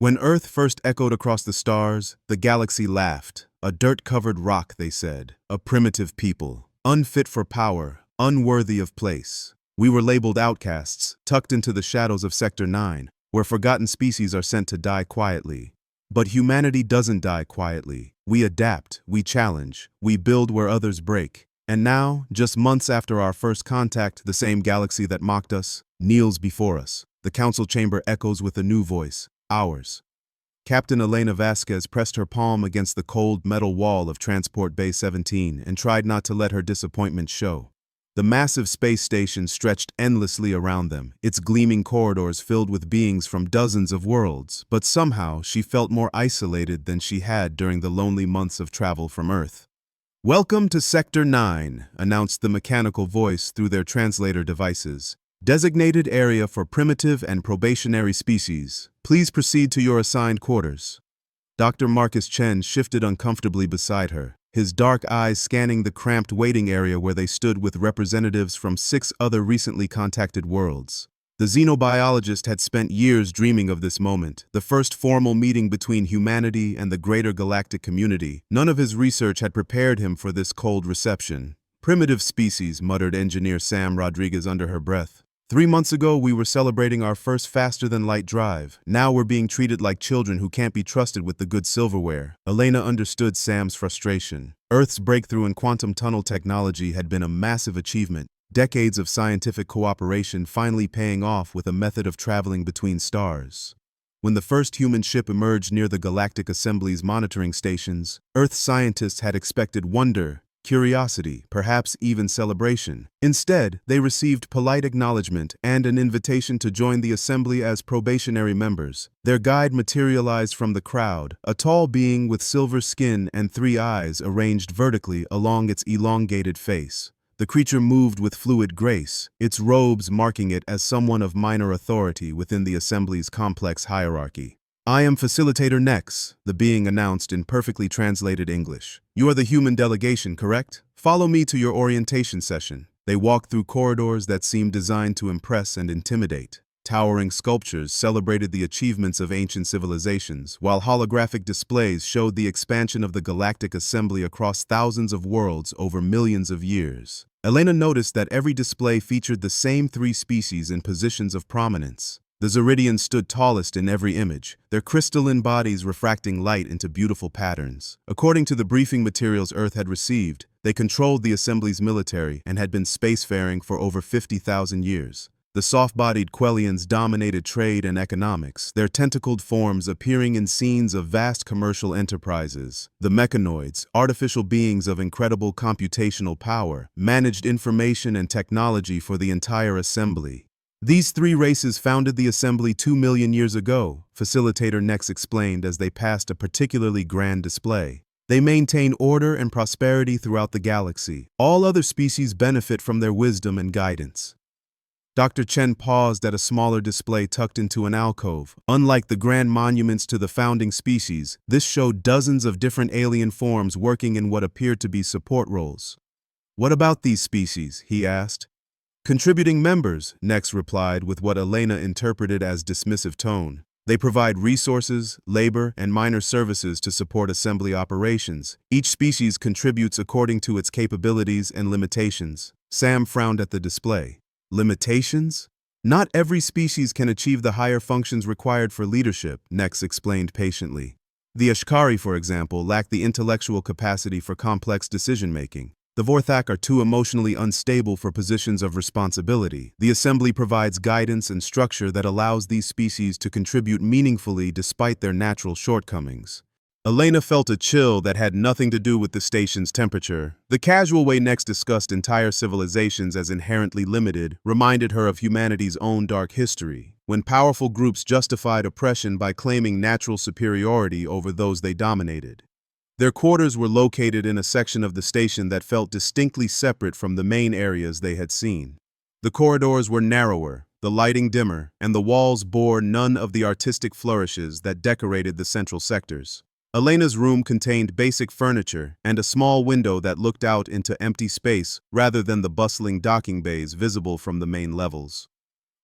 When Earth first echoed across the stars, the galaxy laughed. A dirt-covered rock, they said. A primitive people. Unfit for power, unworthy of place. We were labeled outcasts, tucked into the shadows of Sector 9, where forgotten species are sent to die quietly. But humanity doesn't die quietly. We adapt, we challenge, we build where others break. And now, just months after our first contact, the same galaxy that mocked us kneels before us. The council chamber echoes with a new voice. Ours. Captain Elena Vasquez pressed her palm against the cold metal wall of Transport Bay 17 and tried not to let her disappointment show. The massive space station stretched endlessly around them, its gleaming corridors filled with beings from dozens of worlds, but somehow she felt more isolated than she had during the lonely months of travel from Earth. "Welcome to Sector 9, announced the mechanical voice through their translator devices. "Designated area for primitive and probationary species. Please proceed to your assigned quarters." Dr. Marcus Chen shifted uncomfortably beside her, his dark eyes scanning the cramped waiting area where they stood with representatives from 6 other recently contacted worlds. The xenobiologist had spent years dreaming of this moment, the first formal meeting between humanity and the greater galactic community. None of his research had prepared him for this cold reception. "Primitive species," muttered engineer Sam Rodriguez under her breath. 3 months ago, we were celebrating our first faster-than-light drive. Now we're being treated like children who can't be trusted with the good silverware. Elena understood Sam's frustration. Earth's breakthrough in quantum tunnel technology had been a massive achievement. Decades of scientific cooperation finally paying off with a method of traveling between stars. When the first human ship emerged near the Galactic Assembly's monitoring stations, Earth scientists had expected wonder, curiosity, perhaps even celebration. Instead, they received polite acknowledgement and an invitation to join the assembly as probationary members. Their guide materialized from the crowd, a tall being with silver skin and 3 eyes arranged vertically along its elongated face. The creature moved with fluid grace, its robes marking it as someone of minor authority within the assembly's complex hierarchy. "I am Facilitator Nex," the being announced in perfectly translated English. "You are the human delegation, correct? Follow me to your orientation session." They walked through corridors that seemed designed to impress and intimidate. Towering sculptures celebrated the achievements of ancient civilizations, while holographic displays showed the expansion of the Galactic Assembly across thousands of worlds over millions of years. Elena noticed that every display featured the same 3 species in positions of prominence. The Zeridians stood tallest in every image, their crystalline bodies refracting light into beautiful patterns. According to the briefing materials Earth had received, they controlled the Assembly's military and had been spacefaring for over 50,000 years. The soft-bodied Quellians dominated trade and economics, their tentacled forms appearing in scenes of vast commercial enterprises. The mechanoids, artificial beings of incredible computational power, managed information and technology for the entire assembly. These 3 races founded the assembly 2 million years ago, Facilitator Nex explained as they passed a particularly grand display. They maintain order and prosperity throughout the galaxy. All other species benefit from their wisdom and guidance. Dr. Chen paused at a smaller display tucked into an alcove. Unlike the grand monuments to the founding species, this showed dozens of different alien forms working in what appeared to be support roles. "What about these species?" he asked. "Contributing members," Nex replied with what Elena interpreted as dismissive tone. "They provide resources, labor, and minor services to support assembly operations. Each species contributes according to its capabilities and limitations." Sam frowned at the display. "Limitations? Not every species can achieve the higher functions required for leadership," Nex explained patiently. "The Ashkari, for example, lack the intellectual capacity for complex decision-making. The Vorthak are too emotionally unstable for positions of responsibility. The assembly provides guidance and structure that allows these species to contribute meaningfully despite their natural shortcomings." Elena felt a chill that had nothing to do with the station's temperature. The casual way Nex discussed entire civilizations as inherently limited reminded her of humanity's own dark history, when powerful groups justified oppression by claiming natural superiority over those they dominated. Their quarters were located in a section of the station that felt distinctly separate from the main areas they had seen. The corridors were narrower, the lighting dimmer, and the walls bore none of the artistic flourishes that decorated the central sectors. Elena's room contained basic furniture and a small window that looked out into empty space rather than the bustling docking bays visible from the main levels.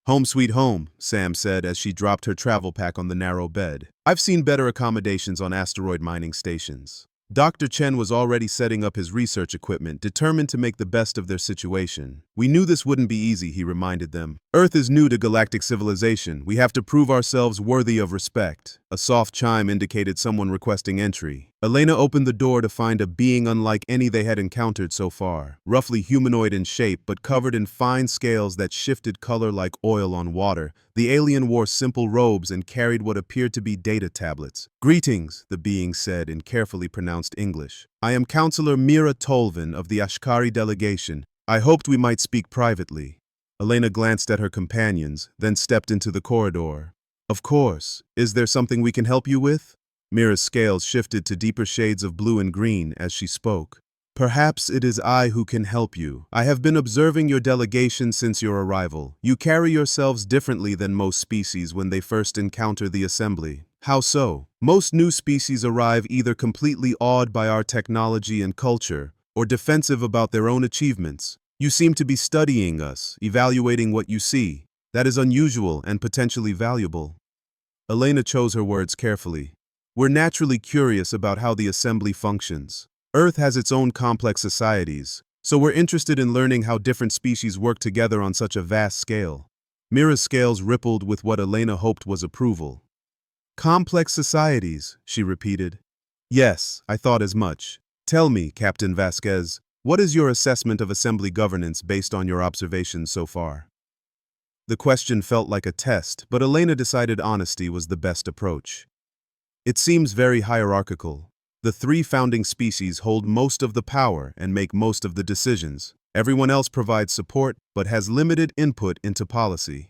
Home sweet home, Sam said as she dropped her travel pack on the narrow bed. I've seen better accommodations on asteroid mining stations. Dr. Chen was already setting up his research equipment, determined to make the best of their situation. We knew this wouldn't be easy, he reminded them. Earth is new to galactic civilization. We have to prove ourselves worthy of respect. A soft chime indicated someone requesting entry. Elena opened the door to find a being unlike any they had encountered so far. Roughly humanoid in shape, but covered in fine scales that shifted color like oil on water, the alien wore simple robes and carried what appeared to be data tablets. Greetings, the being said in carefully pronounced English. I am Counselor Mira Tolvin of the Ashkari delegation. I hoped we might speak privately. Elena glanced at her companions, then stepped into the corridor. Of course. Is there something we can help you with? Mira's scales shifted to deeper shades of blue and green as she spoke. Perhaps it is I who can help you. I have been observing your delegation since your arrival. You carry yourselves differently than most species when they first encounter the assembly. How so? Most new species arrive either completely awed by our technology and culture, or defensive about their own achievements. You seem to be studying us, evaluating what you see. That is unusual and potentially valuable. Elena chose her words carefully. We're naturally curious about how the assembly functions. Earth has its own complex societies, so we're interested in learning how different species work together on such a vast scale. Mira's scales rippled with what Elena hoped was approval. Complex societies, she repeated. Yes, I thought as much. Tell me, Captain Vasquez, what is your assessment of assembly governance based on your observations so far? The question felt like a test, but Elena decided honesty was the best approach. It seems very hierarchical. The three founding species hold most of the power and make most of the decisions. Everyone else provides support, but has limited input into policy.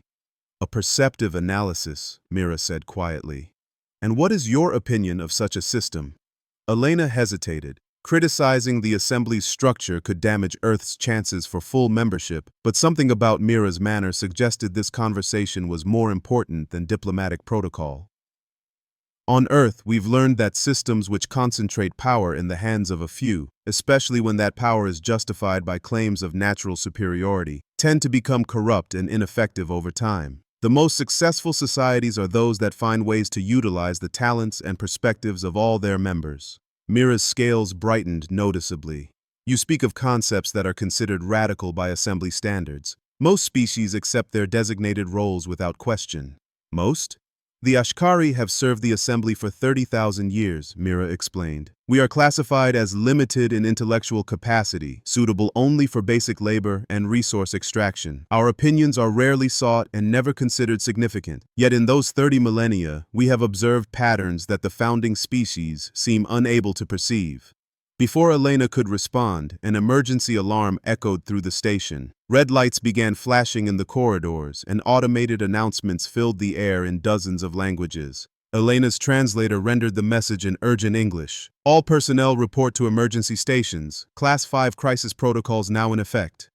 A perceptive analysis, Mira said quietly. And what is your opinion of such a system? Elena hesitated. Criticizing the assembly's structure could damage Earth's chances for full membership, but something about Mira's manner suggested this conversation was more important than diplomatic protocol. On Earth, we've learned that systems which concentrate power in the hands of a few, especially when that power is justified by claims of natural superiority, tend to become corrupt and ineffective over time. The most successful societies are those that find ways to utilize the talents and perspectives of all their members. Mira's scales brightened noticeably. You speak of concepts that are considered radical by assembly standards. Most species accept their designated roles without question. Most? The Ashkari have served the assembly for 30,000 years, Mira explained. We are classified as limited in intellectual capacity, suitable only for basic labor and resource extraction. Our opinions are rarely sought and never considered significant. Yet in those 30 millennia, we have observed patterns that the founding species seem unable to perceive. Before Elena could respond, an emergency alarm echoed through the station. Red lights began flashing in the corridors, and automated announcements filled the air in dozens of languages. Elena's translator rendered the message in urgent English. All personnel report to emergency stations. Class 5 crisis protocols now in effect.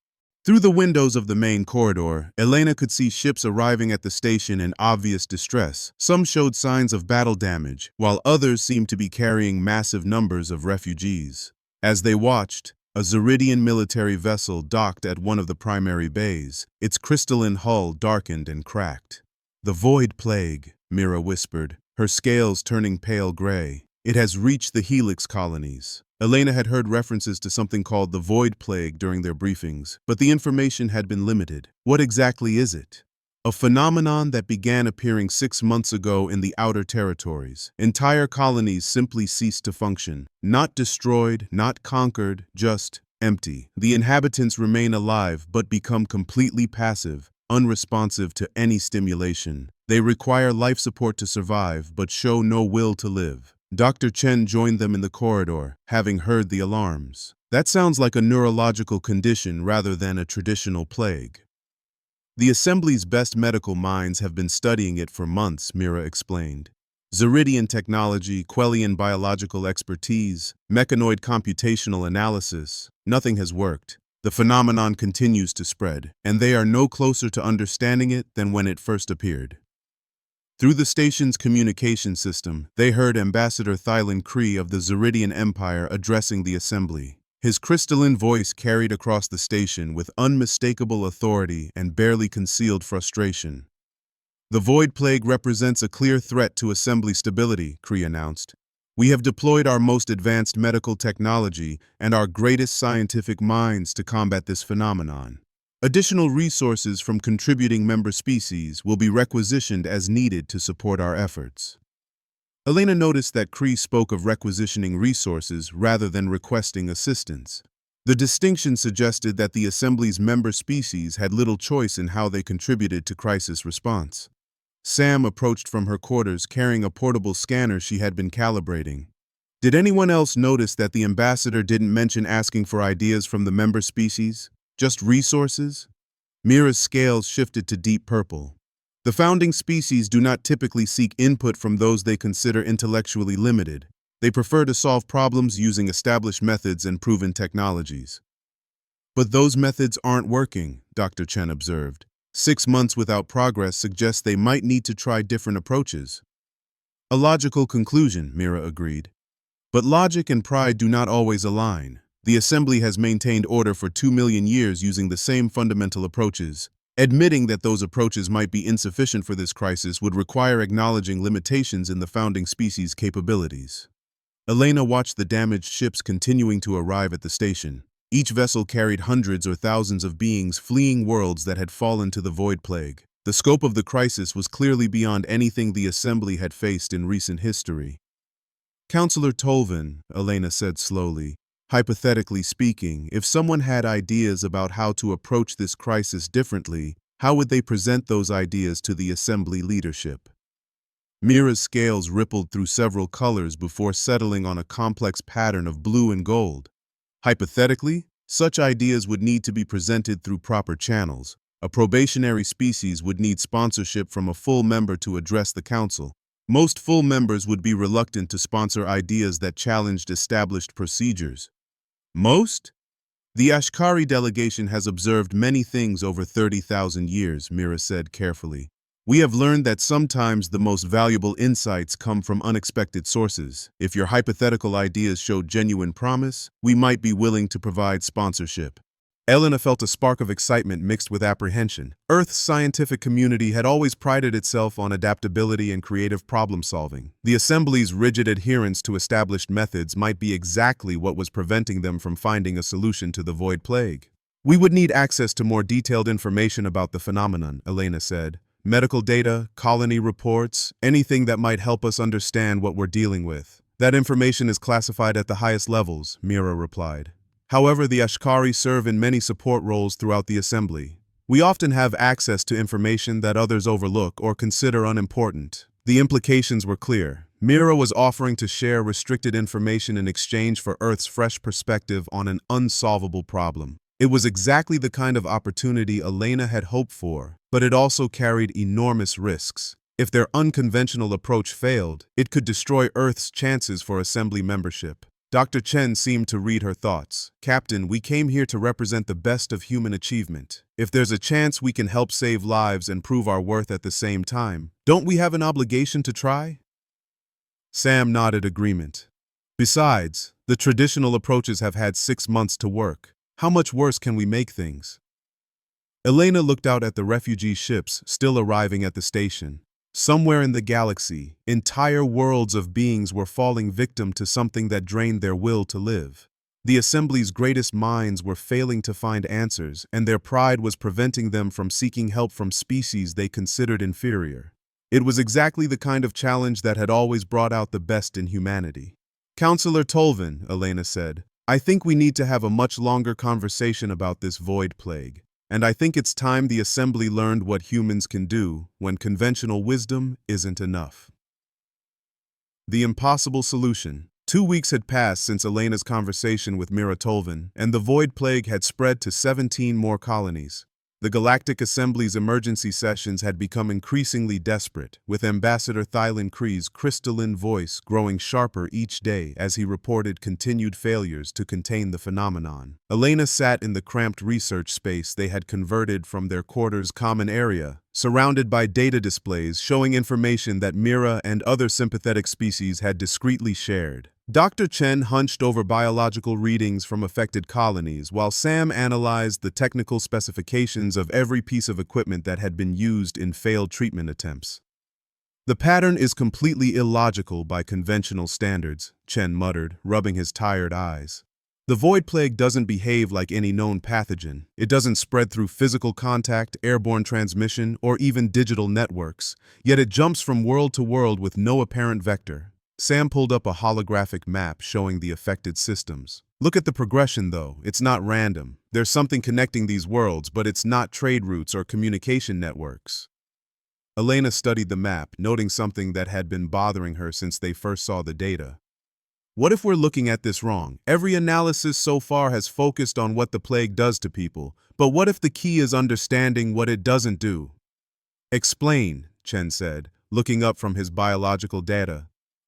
Through the windows of the main corridor, Elena could see ships arriving at the station in obvious distress. Some showed signs of battle damage, while others seemed to be carrying massive numbers of refugees. As they watched, a Zeridian military vessel docked at one of the primary bays, its crystalline hull darkened and cracked. The Void Plague, Mira whispered, her scales turning pale gray. It has reached the Helix colonies. Elena had heard references to something called the Void Plague during their briefings, but the information had been limited. What exactly is it? A phenomenon that began appearing 6 months ago in the outer territories. Entire colonies simply ceased to function. Not destroyed, not conquered, just empty. The inhabitants remain alive but become completely passive, unresponsive to any stimulation. They require life support to survive but show no will to live. Dr. Chen joined them in the corridor, having heard the alarms. That sounds like a neurological condition rather than a traditional plague. The Assembly's best medical minds have been studying it for months, Mira explained. Zeridian technology, Quellian biological expertise, mechanoid computational analysis, nothing has worked. The phenomenon continues to spread, and they are no closer to understanding it than when it first appeared. Through the station's communication system, they heard Ambassador Thylan Cree of the Zeridian Empire addressing the assembly. His crystalline voice carried across the station with unmistakable authority and barely concealed frustration. The Void Plague represents a clear threat to assembly stability, Kree announced. We have deployed our most advanced medical technology and our greatest scientific minds to combat this phenomenon. Additional resources from contributing member species will be requisitioned as needed to support our efforts. Elena noticed that Kree spoke of requisitioning resources rather than requesting assistance. The distinction suggested that the Assembly's member species had little choice in how they contributed to crisis response. Sam approached from her quarters carrying a portable scanner she had been calibrating. Did anyone else notice that the ambassador didn't mention asking for ideas from the member species? Just resources? Mira's scales shifted to deep purple. The founding species do not typically seek input from those they consider intellectually limited. They prefer to solve problems using established methods and proven technologies. But those methods aren't working, Dr. Chen observed. 6 months without progress suggests they might need to try different approaches. A logical conclusion, Mira agreed. But logic and pride do not always align. The Assembly has maintained order for 2 million years using the same fundamental approaches. Admitting that those approaches might be insufficient for this crisis would require acknowledging limitations in the founding species' capabilities. Elena watched the damaged ships continuing to arrive at the station. Each vessel carried hundreds or thousands of beings fleeing worlds that had fallen to the Void Plague. The scope of the crisis was clearly beyond anything the Assembly had faced in recent history. Counselor Tolvin, Elena said slowly, hypothetically speaking, if someone had ideas about how to approach this crisis differently, how would they present those ideas to the Assembly leadership? Mira's scales rippled through several colors before settling on a complex pattern of blue and gold. Hypothetically, such ideas would need to be presented through proper channels. A probationary species would need sponsorship from a full member to address the council. Most full members would be reluctant to sponsor ideas that challenged established procedures. Most? The Ashkari delegation has observed many things over 30,000 years, Mira said carefully. We have learned that sometimes the most valuable insights come from unexpected sources. If your hypothetical ideas show genuine promise, we might be willing to provide sponsorship. Elena felt a spark of excitement mixed with apprehension. Earth's scientific community had always prided itself on adaptability and creative problem-solving. The Assembly's rigid adherence to established methods might be exactly what was preventing them from finding a solution to the Void Plague. We would need access to more detailed information about the phenomenon, Elena said. Medical data, colony reports, anything that might help us understand what we're dealing with. That information is classified at the highest levels, Mira replied. However, the Ashkari serve in many support roles throughout the Assembly. We often have access to information that others overlook or consider unimportant. The implications were clear. Mira was offering to share restricted information in exchange for Earth's fresh perspective on an unsolvable problem. It was exactly the kind of opportunity Elena had hoped for, but it also carried enormous risks. If their unconventional approach failed, it could destroy Earth's chances for Assembly membership. Dr. Chen seemed to read her thoughts. Captain, we came here to represent the best of human achievement. If there's a chance we can help save lives and prove our worth at the same time, don't we have an obligation to try? Sam nodded agreement. Besides, the traditional approaches have had 6 months to work. How much worse can we make things? Elena looked out at the refugee ships still arriving at the station. Somewhere in the galaxy, entire worlds of beings were falling victim to something that drained their will to live. The Assembly's greatest minds were failing to find answers, and their pride was preventing them from seeking help from species they considered inferior. It was exactly the kind of challenge that had always brought out the best in humanity. Counselor Tolvin, Elena said, I think we need to have a much longer conversation about this Void Plague. And I think it's time the Assembly learned what humans can do when conventional wisdom isn't enough. The impossible solution. 2 weeks had passed since Elena's conversation with Mira Tolvin, and the Void Plague had spread to 17 more colonies. The Galactic Assembly's emergency sessions had become increasingly desperate, with Ambassador Thylin Kree's crystalline voice growing sharper each day as he reported continued failures to contain the phenomenon. Elena sat in the cramped research space they had converted from their quarters' common area, surrounded by data displays showing information that Mira and other sympathetic species had discreetly shared. Dr. Chen hunched over biological readings from affected colonies while Sam analyzed the technical specifications of every piece of equipment that had been used in failed treatment attempts. The pattern is completely illogical by conventional standards, Chen muttered, rubbing his tired eyes. The void plague doesn't behave like any known pathogen. It doesn't spread through physical contact, airborne transmission, or even digital networks, yet it jumps from world to world with no apparent vector. Sam pulled up a holographic map showing the affected systems. Look at the progression, though. It's not random. There's something connecting these worlds, but it's not trade routes or communication networks. Elena studied the map, noting something that had been bothering her since they first saw the data. What if we're looking at this wrong? Every analysis so far has focused on what the plague does to people, but what if the key is understanding what it doesn't do? Explain, Chen said, looking up from his biological data.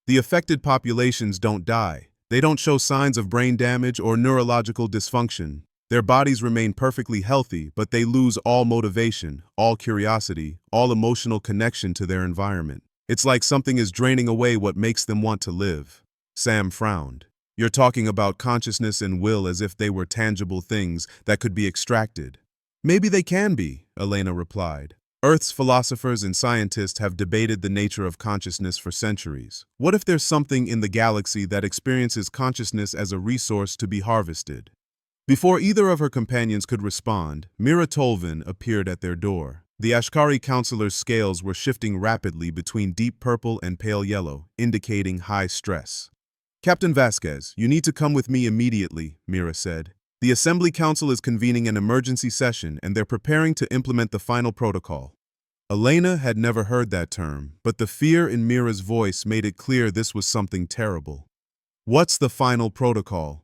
The affected populations don't die. They don't show signs of brain damage or neurological dysfunction. Their bodies remain perfectly healthy, but they lose all motivation, all curiosity, all emotional connection to their environment. It's like something is draining away what makes them want to live. Sam frowned. You're talking about consciousness and will as if they were tangible things that could be extracted. Maybe they can be, Elena replied. Earth's philosophers and scientists have debated the nature of consciousness for centuries. What if there's something in the galaxy that experiences consciousness as a resource to be harvested? Before either of her companions could respond, Mira Tolvin appeared at their door. The Ashkari counselor's scales were shifting rapidly between deep purple and pale yellow, indicating high stress. Captain Vasquez, you need to come with me immediately, Mira said. The Assembly Council is convening an emergency session and they're preparing to implement the final protocol. Elena had never heard that term, but the fear in Mira's voice made it clear this was something terrible. What's the final protocol?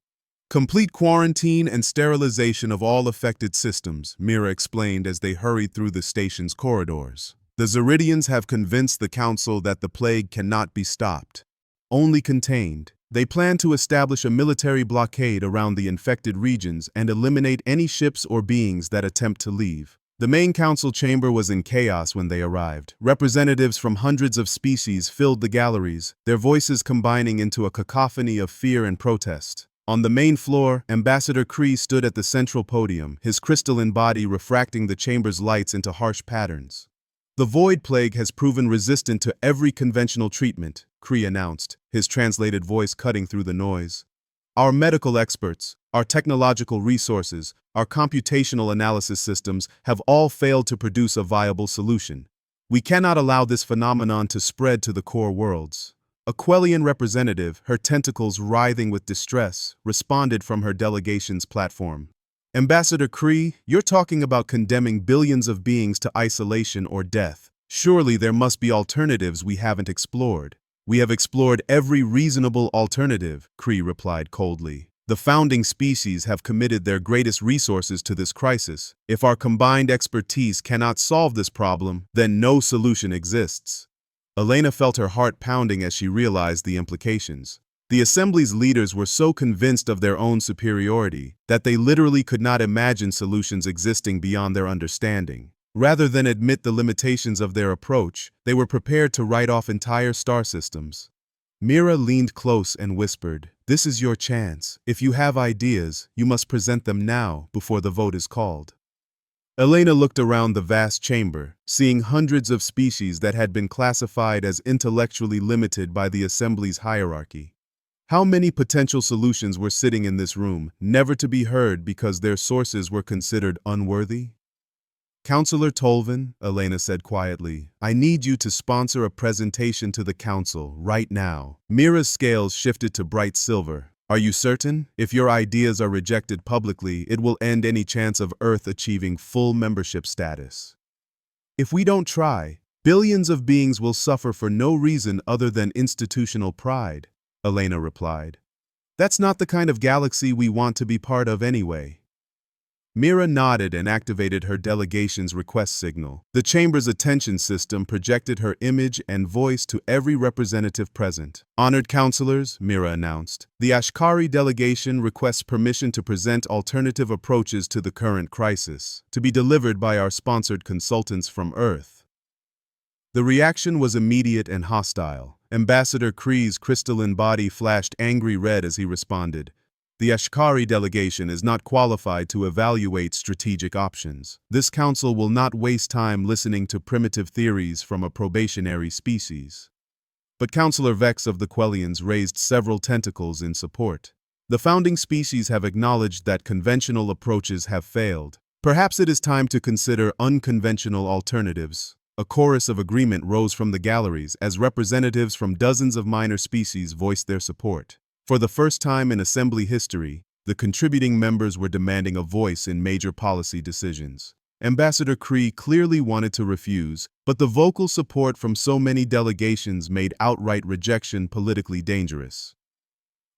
Complete quarantine and sterilization of all affected systems, Mira explained as they hurried through the station's corridors. The Zeridians have convinced the Council that the plague cannot be stopped, only contained. They plan to establish a military blockade around the infected regions and eliminate any ships or beings that attempt to leave. The main council chamber was in chaos when they arrived. Representatives from hundreds of species filled the galleries, their voices combining into a cacophony of fear and protest. On the main floor, Ambassador Kree stood at the central podium, his crystalline body refracting the chamber's lights into harsh patterns. The Void Plague has proven resistant to every conventional treatment, Kree announced, his translated voice cutting through the noise. Our medical experts, our technological resources, our computational analysis systems have all failed to produce a viable solution. We cannot allow this phenomenon to spread to the core worlds. A Quellian representative, her tentacles writhing with distress, responded from her delegation's platform. Ambassador Kree, you're talking about condemning billions of beings to isolation or death. Surely there must be alternatives we haven't explored. We have explored every reasonable alternative, Kree replied coldly. The founding species have committed their greatest resources to this crisis. If our combined expertise cannot solve this problem, then no solution exists. Elena felt her heart pounding as she realized the implications. The Assembly's leaders were so convinced of their own superiority that they literally could not imagine solutions existing beyond their understanding. Rather than admit the limitations of their approach, they were prepared to write off entire star systems. Mira leaned close and whispered, "This is your chance. If you have ideas, you must present them now before the vote is called." Elena looked around the vast chamber, seeing hundreds of species that had been classified as intellectually limited by the Assembly's hierarchy. How many potential solutions were sitting in this room, never to be heard because their sources were considered unworthy? Counselor Tolvin, Elena said quietly, I need you to sponsor a presentation to the council right now. Mira's scales shifted to bright silver. Are you certain? If your ideas are rejected publicly, it will end any chance of Earth achieving full membership status. If we don't try, billions of beings will suffer for no reason other than institutional pride, Elena replied. That's not the kind of galaxy we want to be part of anyway. Mira nodded and activated her delegation's request signal. The chamber's attention system projected her image and voice to every representative present. Honored counselors, Mira announced, the Ashkari delegation requests permission to present alternative approaches to the current crisis, to be delivered by our sponsored consultants from Earth. The reaction was immediate and hostile. Ambassador Kree's crystalline body flashed angry red as he responded. The Ashkari delegation is not qualified to evaluate strategic options. This council will not waste time listening to primitive theories from a probationary species. But Councillor Vex of the Quellians raised several tentacles in support. The founding species have acknowledged that conventional approaches have failed. Perhaps it is time to consider unconventional alternatives. A chorus of agreement rose from the galleries as representatives from dozens of minor species voiced their support. For the first time in Assembly history, the contributing members were demanding a voice in major policy decisions. Ambassador Kree clearly wanted to refuse, but the vocal support from so many delegations made outright rejection politically dangerous.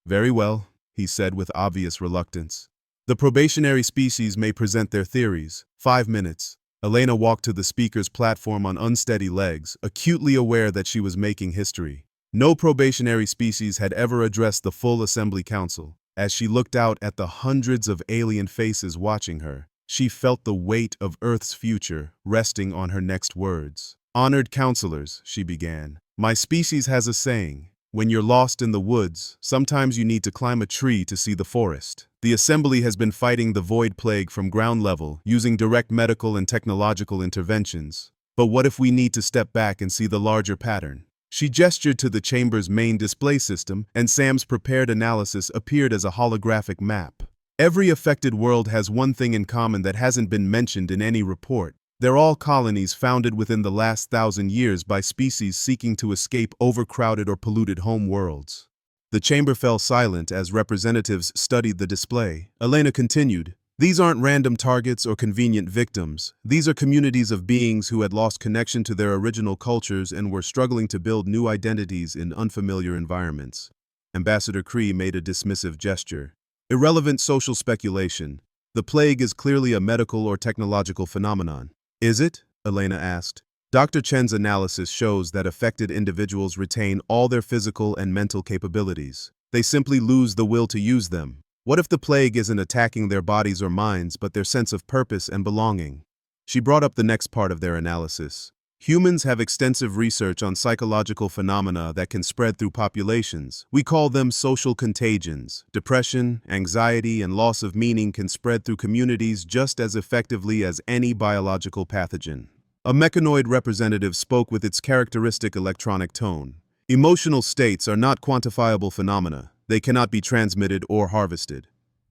Very well, he said with obvious reluctance. The probationary species may present their theories. 5 minutes. Elena walked to the speaker's platform on unsteady legs, acutely aware that she was making history. No probationary species had ever addressed the full Assembly Council. As she looked out at the hundreds of alien faces watching her, she felt the weight of Earth's future resting on her next words. Honored councilors, she began, my species has a saying. When you're lost in the woods, sometimes you need to climb a tree to see the forest. The Assembly has been fighting the void plague from ground level, using direct medical and technological interventions. But what if we need to step back and see the larger pattern? She gestured to the chamber's main display system, and Sam's prepared analysis appeared as a holographic map. Every affected world has one thing in common that hasn't been mentioned in any report. They're all colonies founded within the last 1,000 years by species seeking to escape overcrowded or polluted home worlds. The chamber fell silent as representatives studied the display. Elena continued, these aren't random targets or convenient victims. These are communities of beings who had lost connection to their original cultures and were struggling to build new identities in unfamiliar environments. Ambassador Kree made a dismissive gesture. Irrelevant social speculation. The plague is clearly a medical or technological phenomenon. Is it? Elena asked. Dr. Chen's analysis shows that affected individuals retain all their physical and mental capabilities. They simply lose the will to use them. What if the plague isn't attacking their bodies or minds, but their sense of purpose and belonging? She brought up the next part of their analysis. Humans have extensive research on psychological phenomena that can spread through populations. We call them social contagions. Depression, anxiety, and loss of meaning can spread through communities just as effectively as any biological pathogen. A mechanoid representative spoke with its characteristic electronic tone. Emotional states are not quantifiable phenomena. They cannot be transmitted or harvested.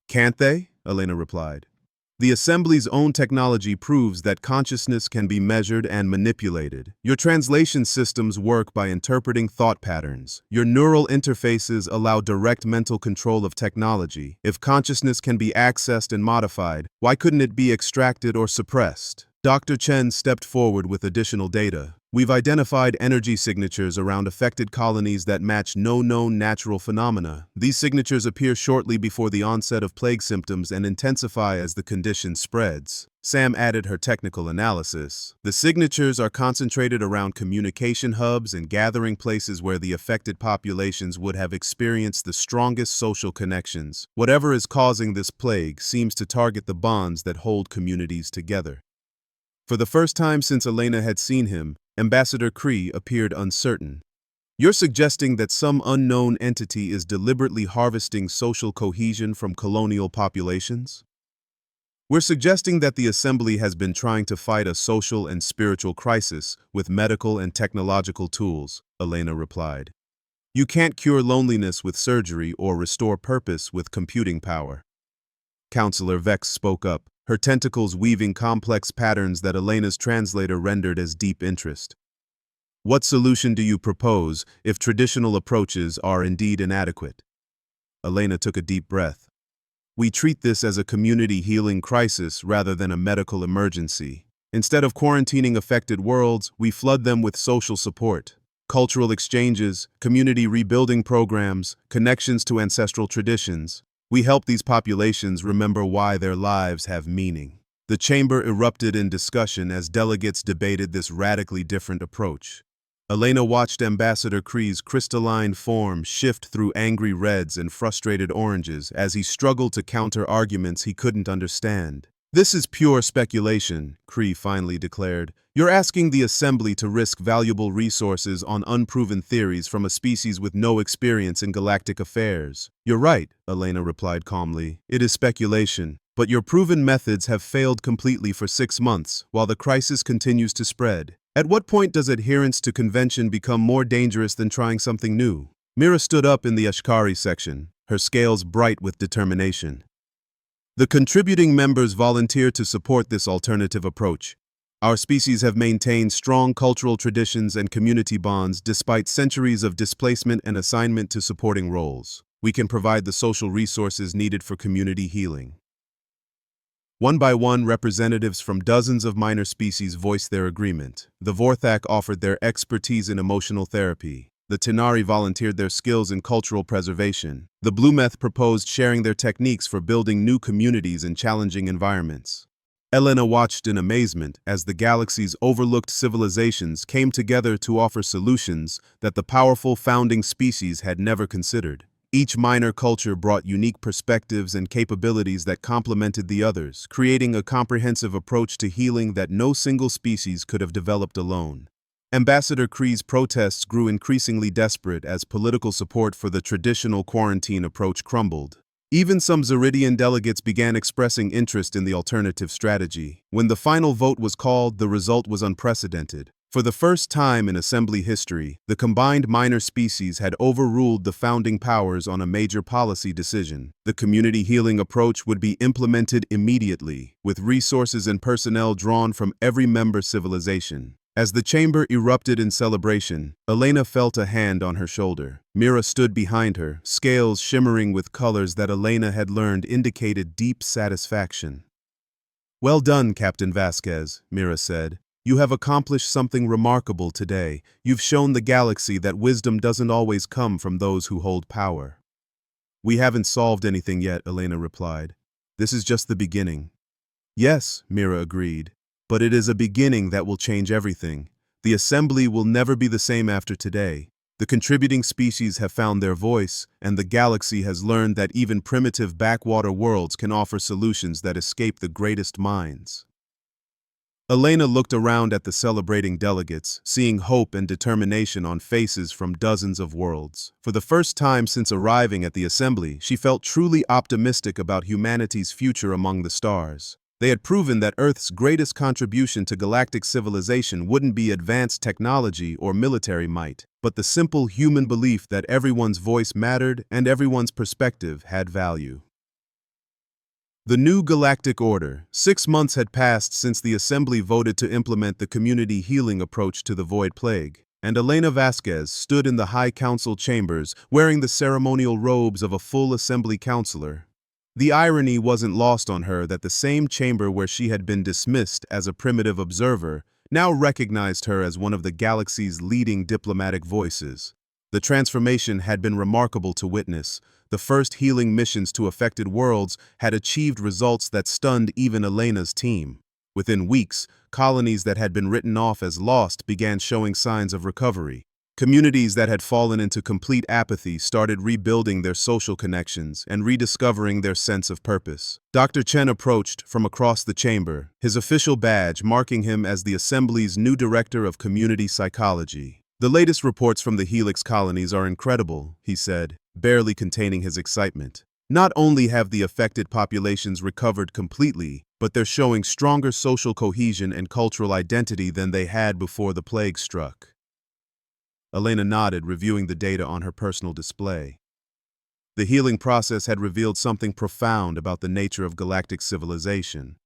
Can't they? Elena replied. The Assembly's own technology proves that consciousness can be measured and manipulated. Your translation systems work by interpreting thought patterns. Your neural interfaces allow direct mental control of technology. If consciousness can be accessed and modified, why couldn't it be extracted or suppressed? Dr. Chen stepped forward with additional data. We've identified energy signatures around affected colonies that match no known natural phenomena. These signatures appear shortly before the onset of plague symptoms and intensify as the condition spreads. Sam added her technical analysis. The signatures are concentrated around communication hubs and gathering places where the affected populations would have experienced the strongest social connections. Whatever is causing this plague seems to target the bonds that hold communities together. For the first time since Elena had seen him, Ambassador Kree appeared uncertain. You're suggesting that some unknown entity is deliberately harvesting social cohesion from colonial populations? We're suggesting that the Assembly has been trying to fight a social and spiritual crisis with medical and technological tools, Elena replied. You can't cure loneliness with surgery or restore purpose with computing power. Councillor Vex spoke up, her tentacles weaving complex patterns that Elena's translator rendered as deep interest. What solution do you propose if traditional approaches are indeed inadequate? Elena took a deep breath. We treat this as a community healing crisis rather than a medical emergency. Instead of quarantining affected worlds, we flood them with social support, cultural exchanges, community rebuilding programs, connections to ancestral traditions. We help these populations remember why their lives have meaning. The chamber erupted in discussion as delegates debated this radically different approach. Elena watched Ambassador Kree's crystalline form shift through angry reds and frustrated oranges as he struggled to counter arguments he couldn't understand. This is pure speculation, Cree finally declared. You're asking the Assembly to risk valuable resources on unproven theories from a species with no experience in galactic affairs. You're right, Elena replied calmly. It is speculation, but your proven methods have failed completely for 6 months, while the crisis continues to spread. At what point does adherence to convention become more dangerous than trying something new? Mira stood up in the Ashkari section, her scales bright with determination. The contributing members volunteer to support this alternative approach. Our species have maintained strong cultural traditions and community bonds despite centuries of displacement and assignment to supporting roles. We can provide the social resources needed for community healing. One by one, representatives from dozens of minor species voiced their agreement. The Vorthak offered their expertise in emotional therapy. The Tenari volunteered their skills in cultural preservation. The Bluemeth proposed sharing their techniques for building new communities in challenging environments. Elena watched in amazement as the galaxy's overlooked civilizations came together to offer solutions that the powerful founding species had never considered. Each minor culture brought unique perspectives and capabilities that complemented the others, creating a comprehensive approach to healing that no single species could have developed alone. Ambassador Kree's protests grew increasingly desperate as political support for the traditional quarantine approach crumbled. Even some Zeridian delegates began expressing interest in the alternative strategy. When the final vote was called, the result was unprecedented. For the first time in Assembly history, the combined minor species had overruled the founding powers on a major policy decision. The community healing approach would be implemented immediately, with resources and personnel drawn from every member civilization. As the chamber erupted in celebration, Elena felt a hand on her shoulder. Mira stood behind her, scales shimmering with colors that Elena had learned indicated deep satisfaction. "Well done, Captain Vasquez," Mira said. "You have accomplished something remarkable today. You've shown the galaxy that wisdom doesn't always come from those who hold power." "We haven't solved anything yet," Elena replied. "This is just the beginning." "Yes," Mira agreed. "But it is a beginning that will change everything. The Assembly will never be the same after today. The contributing species have found their voice, and the galaxy has learned that even primitive backwater worlds can offer solutions that escape the greatest minds." Elena looked around at the celebrating delegates, seeing hope and determination on faces from dozens of worlds. For the first time since arriving at the Assembly, she felt truly optimistic about humanity's future among the stars. They had proven that Earth's greatest contribution to galactic civilization wouldn't be advanced technology or military might, but the simple human belief that everyone's voice mattered and everyone's perspective had value. The new galactic order. 6 months had passed since the Assembly voted to implement the community healing approach to the Void Plague, and Elena Vasquez stood in the High Council chambers wearing the ceremonial robes of a full Assembly councilor. The irony wasn't lost on her that the same chamber where she had been dismissed as a primitive observer now recognized her as one of the galaxy's leading diplomatic voices. The transformation had been remarkable to witness. The first healing missions to affected worlds had achieved results that stunned even Elena's team. Within weeks, colonies that had been written off as lost began showing signs of recovery. Communities that had fallen into complete apathy started rebuilding their social connections and rediscovering their sense of purpose. Dr. Chen approached from across the chamber, his official badge marking him as the Assembly's new Director of Community Psychology. "The latest reports from the Helix colonies are incredible," he said, barely containing his excitement. "Not only have the affected populations recovered completely, but they're showing stronger social cohesion and cultural identity than they had before the plague struck." Elena nodded, reviewing the data on her personal display. The healing process had revealed something profound about the nature of galactic civilization.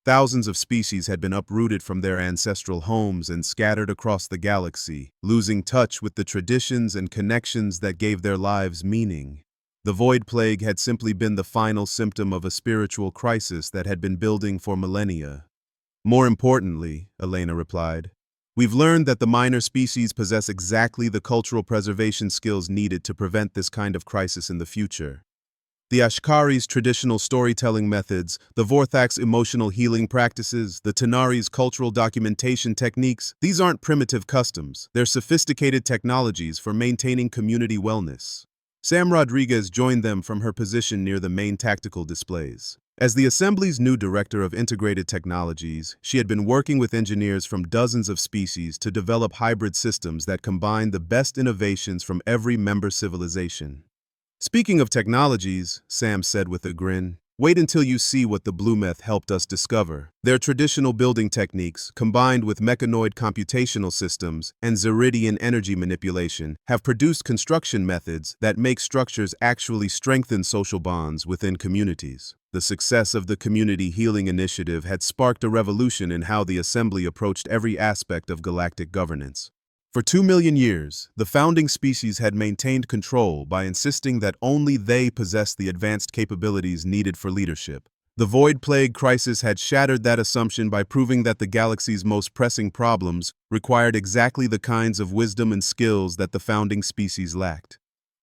Thousands of species had been uprooted from their ancestral homes and scattered across the galaxy, losing touch with the traditions and connections that gave their lives meaning. The Void Plague had simply been the final symptom of a spiritual crisis that had been building for millennia. "More importantly," Elena replied, "we've learned that the minor species possess exactly the cultural preservation skills needed to prevent this kind of crisis in the future. The Ashkari's traditional storytelling methods, the Vorthak's emotional healing practices, the Tenari's cultural documentation techniques, these aren't primitive customs, they're sophisticated technologies for maintaining community wellness." Sam Rodriguez joined them from her position near the main tactical displays. As the Assembly's new Director of Integrated Technologies, she had been working with engineers from dozens of species to develop hybrid systems that combine the best innovations from every member civilization. Speaking of technologies, Sam said with a grin, wait until you see what the Bluemeth helped us discover. Their traditional building techniques, combined with mechanoid computational systems and Zeridian energy manipulation, have produced construction methods that make structures actually strengthen social bonds within communities. The success of the Community Healing Initiative had sparked a revolution in how the Assembly approached every aspect of galactic governance. For 2 million years, the founding species had maintained control by insisting that only they possessed the advanced capabilities needed for leadership. The Void Plague crisis had shattered that assumption by proving that the galaxy's most pressing problems required exactly the kinds of wisdom and skills that the founding species lacked.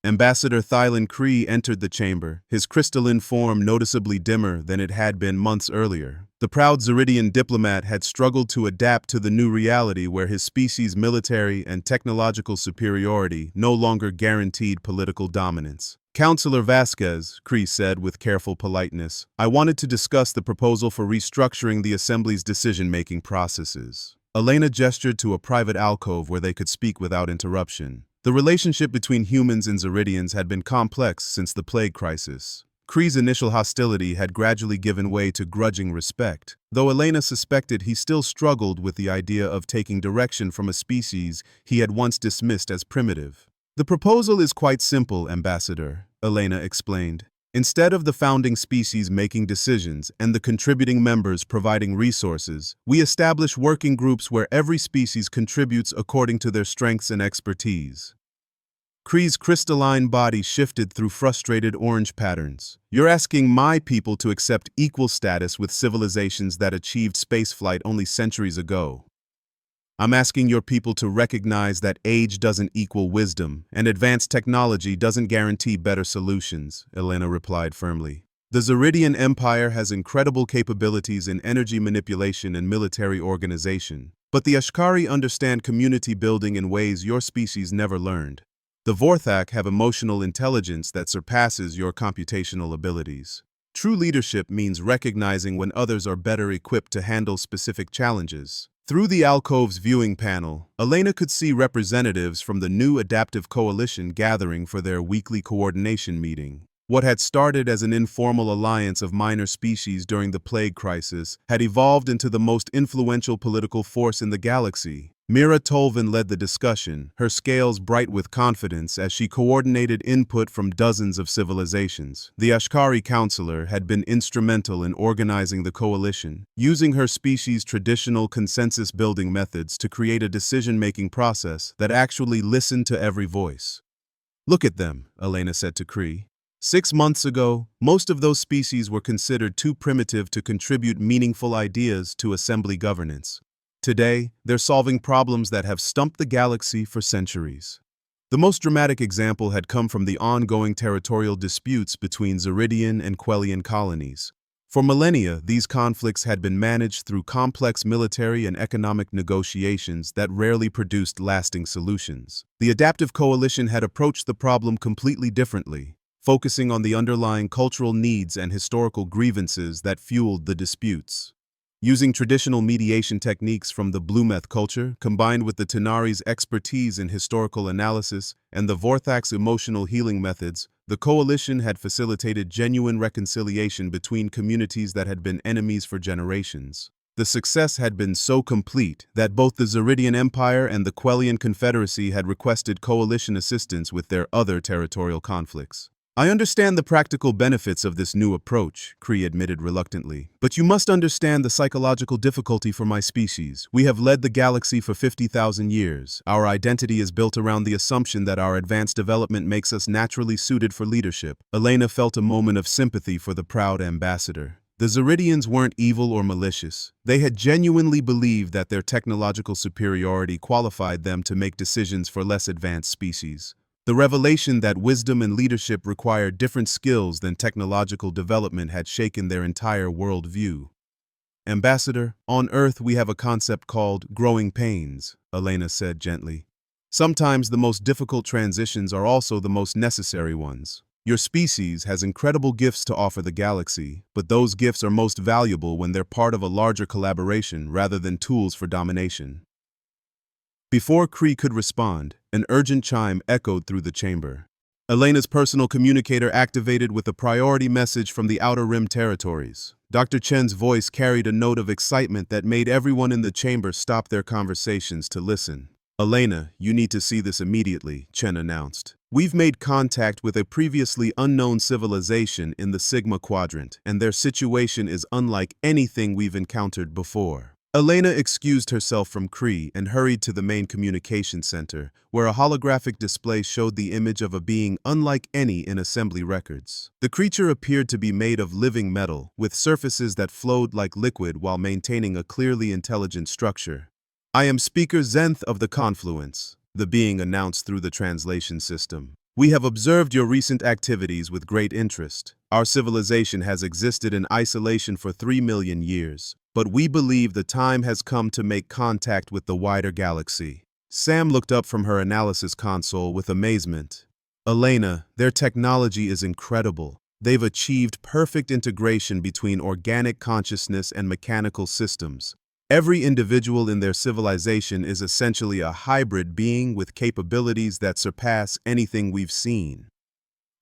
Ambassador Thylan Kree entered the chamber, his crystalline form noticeably dimmer than it had been months earlier. The proud Zeridian diplomat had struggled to adapt to the new reality where his species' military and technological superiority no longer guaranteed political dominance. Councillor Vasquez, Kree said with careful politeness, I wanted to discuss the proposal for restructuring the Assembly's decision-making processes. Elena gestured to a private alcove where they could speak without interruption. The relationship between humans and Zeridians had been complex since the Plague Crisis. Kree's initial hostility had gradually given way to grudging respect, though Elena suspected he still struggled with the idea of taking direction from a species he had once dismissed as primitive. The proposal is quite simple, Ambassador, Elena explained. Instead of the founding species making decisions and the contributing members providing resources, we establish working groups where every species contributes according to their strengths and expertise. Kree's crystalline body shifted through frustrated orange patterns. You're asking my people to accept equal status with civilizations that achieved spaceflight only centuries ago. I'm asking your people to recognize that age doesn't equal wisdom, and advanced technology doesn't guarantee better solutions, Elena replied firmly. The Zeridian Empire has incredible capabilities in energy manipulation and military organization, but the Ashkari understand community building in ways your species never learned. The Vorthak have emotional intelligence that surpasses your computational abilities. True leadership means recognizing when others are better equipped to handle specific challenges. Through the alcove's viewing panel, Elena could see representatives from the new Adaptive Coalition gathering for their weekly coordination meeting. What had started as an informal alliance of minor species during the Plague Crisis had evolved into the most influential political force in the galaxy. Mira Tolvin led the discussion, her scales bright with confidence as she coordinated input from dozens of civilizations. The Ashkari counselor had been instrumental in organizing the coalition, using her species' traditional consensus-building methods to create a decision-making process that actually listened to every voice. Look at them, Elena said to Kree. 6 months ago, most of those species were considered too primitive to contribute meaningful ideas to assembly governance. Today, they're solving problems that have stumped the galaxy for centuries. The most dramatic example had come from the ongoing territorial disputes between Zeridian and Quellian colonies. For millennia, these conflicts had been managed through complex military and economic negotiations that rarely produced lasting solutions. The Adaptive Coalition had approached the problem completely differently, focusing on the underlying cultural needs and historical grievances that fueled the disputes. Using traditional mediation techniques from the Bluemeth culture, combined with the Tanari's expertise in historical analysis and the Vorthak's emotional healing methods, the coalition had facilitated genuine reconciliation between communities that had been enemies for generations. The success had been so complete that both the Zeridian Empire and the Quellian Confederacy had requested coalition assistance with their other territorial conflicts. I understand the practical benefits of this new approach, Kree admitted reluctantly, but you must understand the psychological difficulty for my species. We have led the galaxy for 50,000 years. Our identity is built around the assumption that our advanced development makes us naturally suited for leadership. Elena felt a moment of sympathy for the proud ambassador. The Zeridians weren't evil or malicious. They had genuinely believed that their technological superiority qualified them to make decisions for less advanced species. The revelation that wisdom and leadership require different skills than technological development had shaken their entire worldview. Ambassador, on Earth we have a concept called growing pains, Elena said gently. Sometimes the most difficult transitions are also the most necessary ones. Your species has incredible gifts to offer the galaxy, but those gifts are most valuable when they're part of a larger collaboration rather than tools for domination. Before Kree could respond, an urgent chime echoed through the chamber. Elena's personal communicator activated with a priority message from the Outer Rim territories. Dr. Chen's voice carried a note of excitement that made everyone in the chamber stop their conversations to listen. "Elena, you need to see this immediately," Chen announced. "We've made contact with a previously unknown civilization in the Sigma Quadrant, and their situation is unlike anything we've encountered before." Elena excused herself from Kree and hurried to the main communication center, where a holographic display showed the image of a being unlike any in assembly records. The creature appeared to be made of living metal, with surfaces that flowed like liquid while maintaining a clearly intelligent structure. "I am Speaker Zenth of the Confluence," the being announced through the translation system. "We have observed your recent activities with great interest. Our civilization has existed in isolation for 3 million years, but we believe the time has come to make contact with the wider galaxy." Sam looked up from her analysis console with amazement. "Elena, their technology is incredible. They've achieved perfect integration between organic consciousness and mechanical systems. Every individual in their civilization is essentially a hybrid being with capabilities that surpass anything we've seen."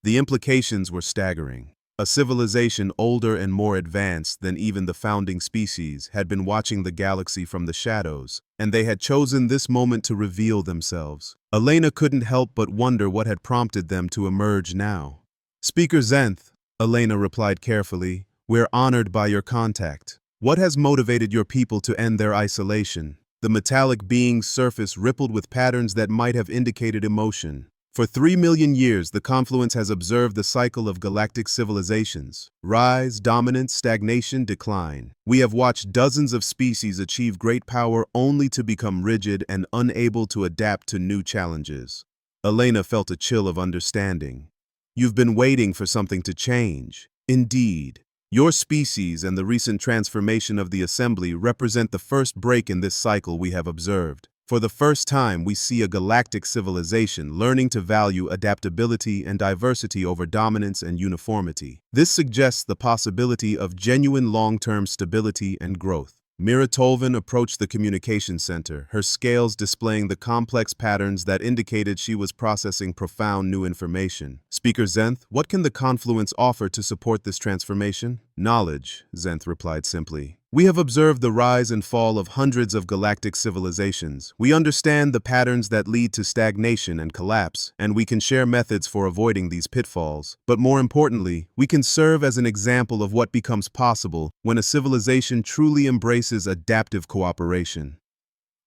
The implications were staggering. A civilization older and more advanced than even the founding species had been watching the galaxy from the shadows, and they had chosen this moment to reveal themselves. Elena couldn't help but wonder what had prompted them to emerge now. "Speaker Zenth," Elena replied carefully, "we're honored by your contact. What has motivated your people to end their isolation?" The metallic being's surface rippled with patterns that might have indicated emotion. "For 3 million years, the Confluence has observed the cycle of galactic civilizations: rise, dominance, stagnation, decline. We have watched dozens of species achieve great power only to become rigid and unable to adapt to new challenges." Elena felt a chill of understanding. "You've been waiting for something to change." "Indeed. Your species and the recent transformation of the assembly represent the first break in this cycle we have observed. For the first time, we see a galactic civilization learning to value adaptability and diversity over dominance and uniformity. This suggests the possibility of genuine long-term stability and growth." Mira Tolvin approached the communication center, her scales displaying the complex patterns that indicated she was processing profound new information. "Speaker Zenth, what can the Confluence offer to support this transformation?" "Knowledge," Zenth replied simply. "We have observed the rise and fall of hundreds of galactic civilizations. We understand the patterns that lead to stagnation and collapse, and we can share methods for avoiding these pitfalls. But more importantly, we can serve as an example of what becomes possible when a civilization truly embraces adaptive cooperation."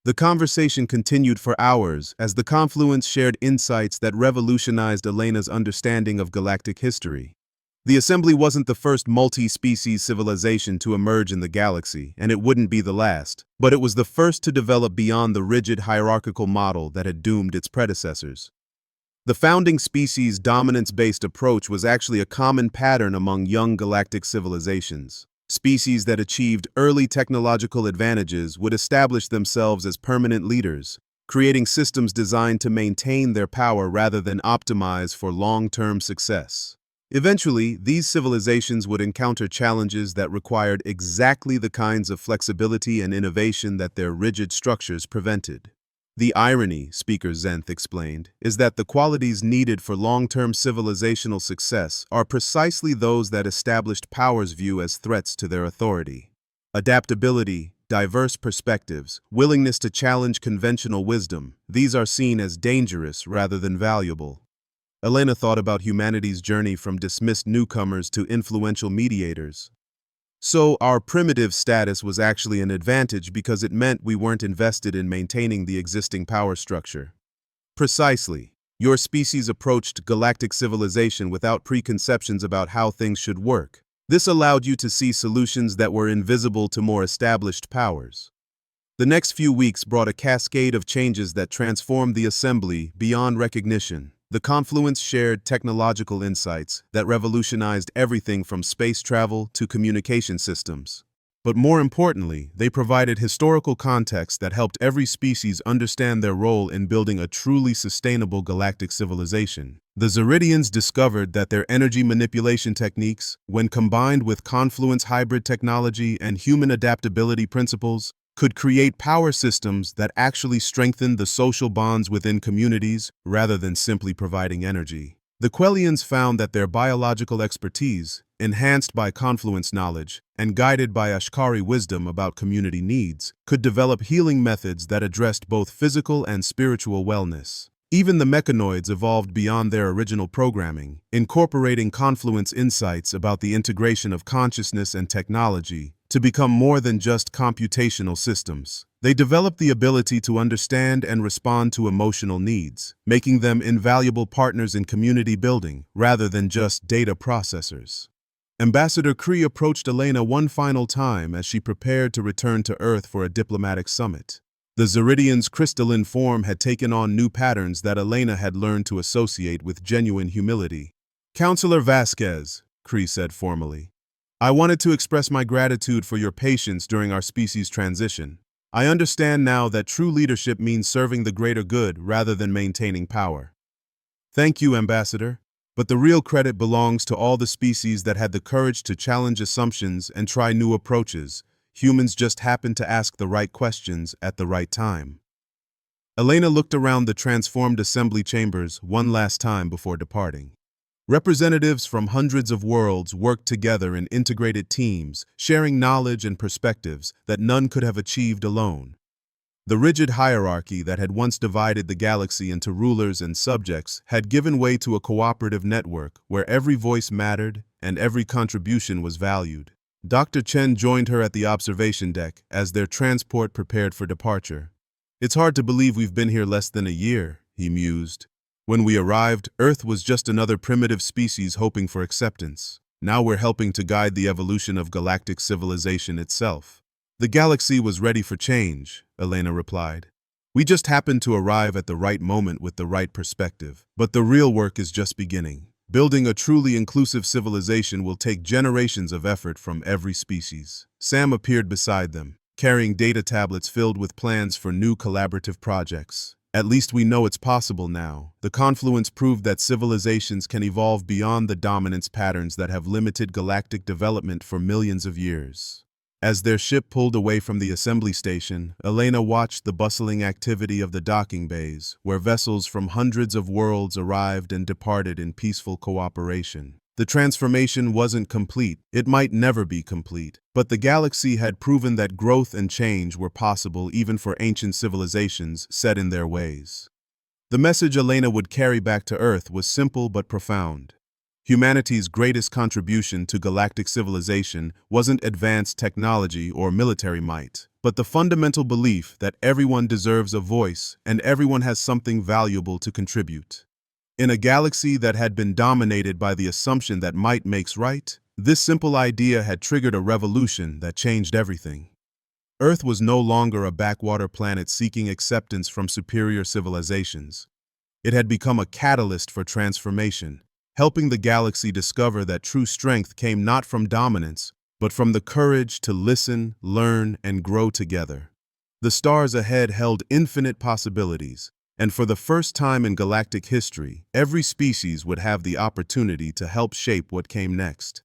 The conversation continued for hours as the Confluence shared insights that revolutionized Elena's understanding of galactic history. The assembly wasn't the first multi-species civilization to emerge in the galaxy, and it wouldn't be the last, but it was the first to develop beyond the rigid hierarchical model that had doomed its predecessors. The founding species' dominance-based approach was actually a common pattern among young galactic civilizations. Species that achieved early technological advantages would establish themselves as permanent leaders, creating systems designed to maintain their power rather than optimize for long-term success. Eventually, these civilizations would encounter challenges that required exactly the kinds of flexibility and innovation that their rigid structures prevented. "The irony," Speaker Zenth explained, "is that the qualities needed for long-term civilizational success are precisely those that established powers view as threats to their authority. Adaptability, diverse perspectives, willingness to challenge conventional wisdom, these are seen as dangerous rather than valuable." Elena thought about humanity's journey from dismissed newcomers to influential mediators. "So our primitive status was actually an advantage because it meant we weren't invested in maintaining the existing power structure." "Precisely. Your species approached galactic civilization without preconceptions about how things should work. This allowed you to see solutions that were invisible to more established powers." The next few weeks brought a cascade of changes that transformed the assembly beyond recognition. The Confluence shared technological insights that revolutionized everything from space travel to communication systems. But more importantly, they provided historical context that helped every species understand their role in building a truly sustainable galactic civilization. The Zeridians discovered that their energy manipulation techniques, when combined with confluence hybrid technology and human adaptability principles, could create power systems that actually strengthened the social bonds within communities rather than simply providing energy. The Quellians found that their biological expertise, enhanced by confluence knowledge and guided by Ashkari wisdom about community needs, could develop healing methods that addressed both physical and spiritual wellness. Even the mechanoids evolved beyond their original programming, incorporating confluence insights about the integration of consciousness and technology to become more than just computational systems. They developed the ability to understand and respond to emotional needs, making them invaluable partners in community building rather than just data processors. Ambassador Kree approached Elena one final time as she prepared to return to Earth for a diplomatic summit. The Zeridian's crystalline form had taken on new patterns that Elena had learned to associate with genuine humility. "Counselor Vasquez," Kree said formally, "I wanted to express my gratitude for your patience during our species transition. I understand now that true leadership means serving the greater good rather than maintaining power." "Thank you, Ambassador. But the real credit belongs to all the species that had the courage to challenge assumptions and try new approaches. Humans just happened to ask the right questions at the right time." Elena looked around the transformed assembly chambers one last time before departing. Representatives from hundreds of worlds worked together in integrated teams, sharing knowledge and perspectives that none could have achieved alone. The rigid hierarchy that had once divided the galaxy into rulers and subjects had given way to a cooperative network where every voice mattered and every contribution was valued. Dr. Chen joined her at the observation deck as their transport prepared for departure. "It's hard to believe we've been here less than a year," he mused. "When we arrived, Earth was just another primitive species hoping for acceptance. Now we're helping to guide the evolution of galactic civilization itself." "The galaxy was ready for change," Elena replied. "We just happened to arrive at the right moment with the right perspective. But the real work is just beginning. Building a truly inclusive civilization will take generations of effort from every species." Sam appeared beside them, carrying data tablets filled with plans for new collaborative projects. "At least we know it's possible now. The confluence proved that civilizations can evolve beyond the dominance patterns that have limited galactic development for millions of years." As their ship pulled away from the assembly station, Elena watched the bustling activity of the docking bays, where vessels from hundreds of worlds arrived and departed in peaceful cooperation. The transformation wasn't complete, it might never be complete, but the galaxy had proven that growth and change were possible even for ancient civilizations set in their ways. The message Elena would carry back to Earth was simple but profound. Humanity's greatest contribution to galactic civilization wasn't advanced technology or military might, but the fundamental belief that everyone deserves a voice and everyone has something valuable to contribute. In a galaxy that had been dominated by the assumption that might makes right, this simple idea had triggered a revolution that changed everything. Earth was no longer a backwater planet seeking acceptance from superior civilizations. It had become a catalyst for transformation, helping the galaxy discover that true strength came not from dominance, but from the courage to listen, learn, and grow together. The stars ahead held infinite possibilities, and for the first time in galactic history, every species would have the opportunity to help shape what came next.